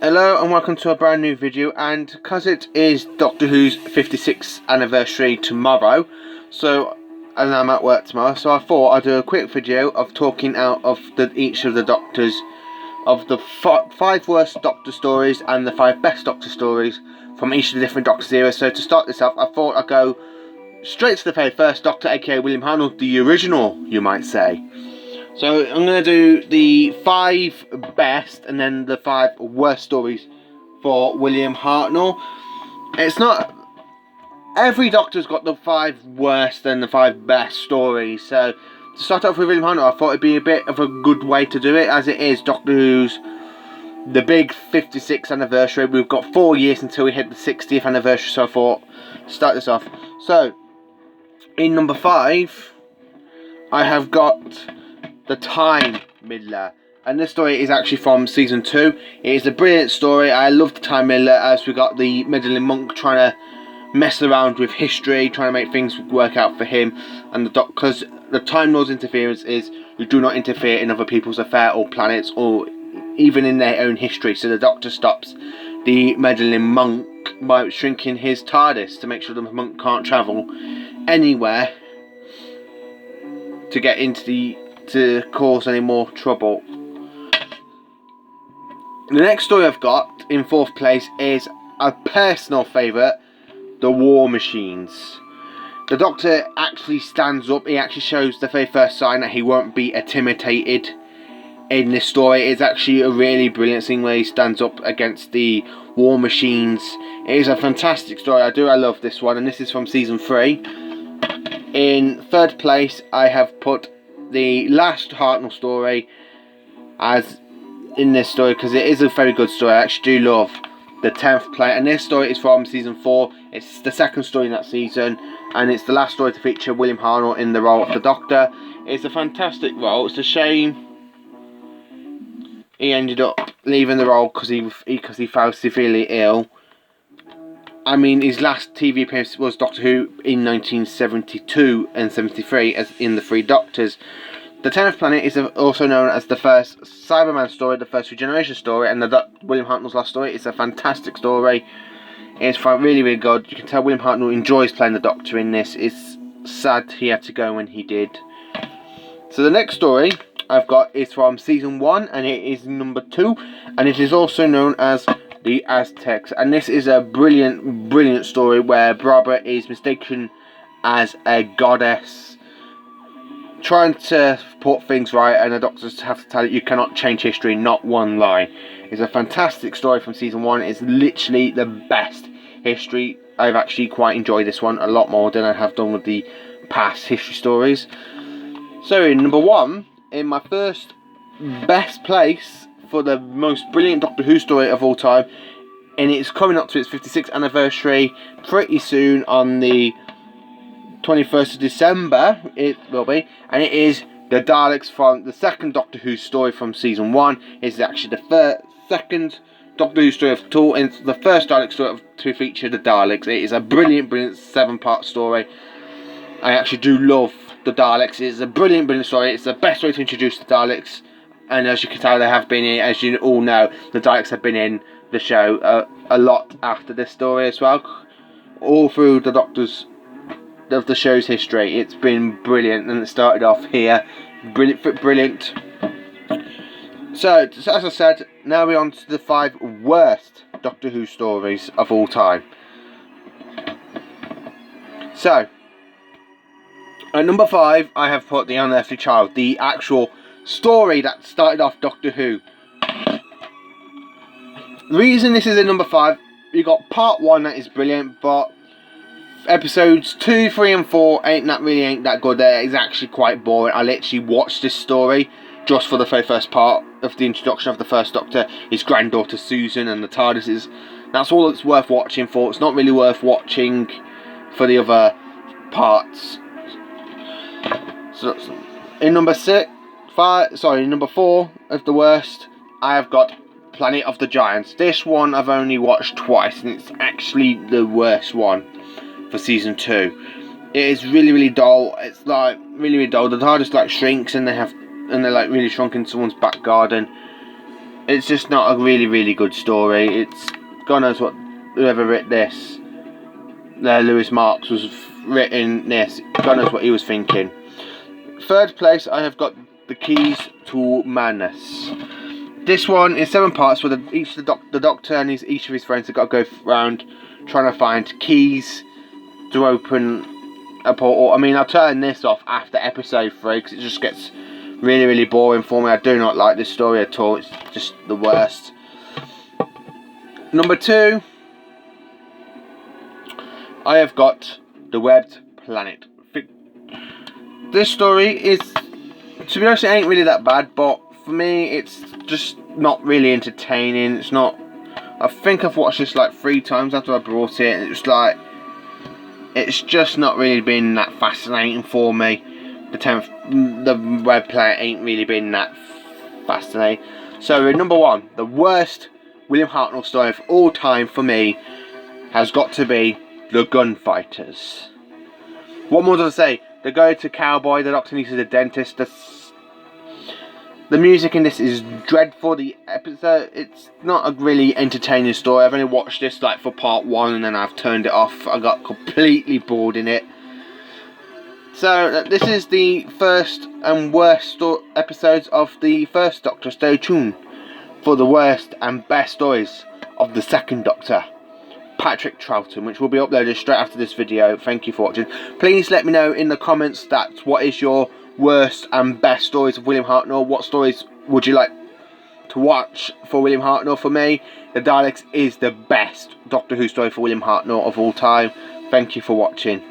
Hello and welcome to a brand new video, and because it is Doctor Who's 56th anniversary tomorrow, and I'm at work tomorrow, so I thought I'd do a quick video of talking out of each of the Doctors, of the 5 worst Doctor stories and the 5 best Doctor stories from each of the different Doctor eras. So to start this off, I thought I'd go straight to the very first Doctor, aka William Hartnell, the original, you might say. So I'm going to do the 5 best and then the 5 worst stories for William Hartnell. It's not... Every Doctor's got the 5 worst and the 5 best stories. So to start off with William Hartnell, I thought it'd be a bit of a good way to do it, as it is Doctor Who's the big 56th anniversary. We've got 4 years until we hit the 60th anniversary, so I thought to start this off. So in number 5, I have got The Time Middler, and this story is actually from season 2. It is a brilliant story. I love The Time Middler, as we got the meddling monk trying to mess around with history, trying to make things work out for him, and because the Time Lord's interference is you do not interfere in other people's affairs or planets or even in their own history. So the Doctor stops the meddling monk by shrinking his TARDIS to make sure the monk can't travel anywhere to get into to cause any more trouble. The next story I've got in 4th place is a personal favourite, The War Machines. The Doctor actually stands up. He actually shows the very first sign that he won't be intimidated in this story. It's actually a really brilliant scene where he stands up against the War Machines. It is a fantastic story. I love this one, and this is from season 3. In 3rd place, I have put the last Hartnell story as in this story, because it is a very good story. I actually do love the 10th planet, and this story is from season 4. It's the 2nd story in that season, and it's the last story to feature William Hartnell in the role of the Doctor. It's a fantastic role. It's a shame he ended up leaving the role because he fell severely ill. I mean, his last TV appearance was Doctor Who in 1972 and 73 as in The Three Doctors. The 10th Planet is also known as the first Cyberman story, the first Regeneration story, and the William Hartnell's last story. It's a fantastic story. It's really, really good. You can tell William Hartnell enjoys playing the Doctor in this. It's sad he had to go when he did. So the next story I've got is from season 1, and it is number 2, and it is also known as the Aztecs. And this is a brilliant, brilliant story where Barbara is mistaken as a goddess, trying to put things right, and the Doctors have to tell you cannot change history, not one lie. It's a fantastic story from season 1. It's literally the best history. I've actually quite enjoyed this one a lot more than I have done with the past history stories. So in number 1, in my first best place for the most brilliant Doctor Who story of all time, and it's coming up to its 56th anniversary pretty soon on the 21st of December, it will be, and it is the Daleks from the 2nd Doctor Who story from season 1. It's actually the 2nd Doctor Who story of all, and it's the first Dalek story to feature the Daleks. It is a brilliant, brilliant 7-part story. I actually do love the Daleks. It's a brilliant, brilliant story. It's the best way to introduce the Daleks, and as you can tell, they have been in, as you all know, the Daleks have been in the show a lot after this story as well, all through the Doctors of the show's history. It's been brilliant, and it started off here. Brilliant. So, as I said, now we're on to the 5 worst Doctor Who stories of all time. So, at number 5, I have put The Unearthly Child, the actual story that started off Doctor Who. The reason this is in number 5, you got part 1 that is brilliant, but episodes 2, 3 and 4 ain't that good. It's actually quite boring. I literally watched this story just for the very first part of the introduction of the first Doctor, his granddaughter Susan and the TARDISes. That's all it's worth watching for. It's not really worth watching for the other parts. So in number 4 of the worst, I have got Planet of the Giants. This one I've only watched twice, and it's actually the worst one for season 2. It is really, really dull. It's like really, really dull. The TARDIS like shrinks, and they're like really shrunk in someone's back garden. It's just not a really good story. It's God knows what whoever wrote this. Lewis Marks was written this. God knows what he was thinking. Third place, I have got The Keys to Madness. This one is 7 parts where the Doctor and each of his friends have got to go around trying to find keys to open a portal. I mean, I'll turn this off after episode 3 because it just gets really boring for me. I do not like this story at all. It's just the worst. Number 2, I have got The Webbed Planet. This story is, to be honest, it ain't really that bad, but for me, it's just not really entertaining. It's not. I think I've watched this like 3 times after I brought it, and it's just not really been that fascinating for me. The Web Planet ain't really been that fascinating. So number 1, the worst William Hartnell story of all time for me has got to be The Gunfighters. What more does I say? They go to cowboy, the Doctor needs a dentist. The music in this is dreadful. The episode, it's not a really entertaining story. I've only watched this like for part 1 and then I've turned it off. I got completely bored in it. So this is the first and worst episodes of the first Doctor. Stay tuned for the worst and best stories of the second Doctor, Patrick Troughton, which will be uploaded straight after this video. Thank you for watching. Please let me know in the comments what is your worst and best stories of William Hartnell. What stories would you like to watch for William Hartnell? For me, the Daleks is the best Doctor Who story for William Hartnell of all time. Thank you for watching.